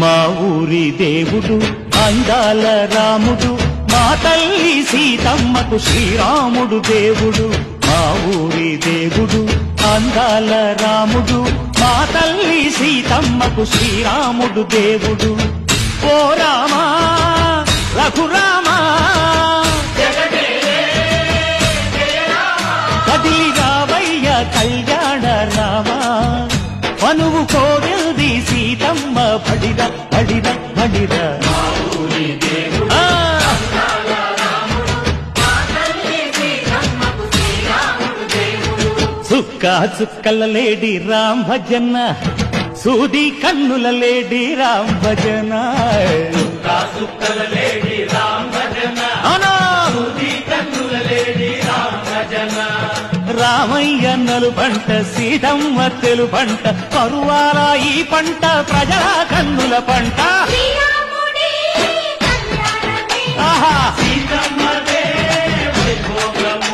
మా ఊరి దేవుడు అందాల రాముడు, మా తల్లి సీతమ్మకు శ్రీరాముడు దేవుడు. మా ఊరి దేవుడు అందాల రాముడు, మా తల్లి సీతమ్మకు శ్రీరాముడు దేవుడు. ఓ రామా రఘురామా కదిలి రావయ్య కళ్యాణ రామా, మనువు కోరింది సీతమ్మ బడిర బడిర బడిర. చుక్క చుక్కల లేడి రామ్ భజన, సూది కన్నుల లేడి రామ్ భజన. సుక్కల లేడి రామ్ భజన, సూది కన్నుల లేడి రామ్ భజన. రామయ్యన్నలు పంట సీతమ్మ తెలు పంట, పరువాల ఈ పంట ప్రజల కన్నుల పంట. సీతమ్మదే వైభోగము,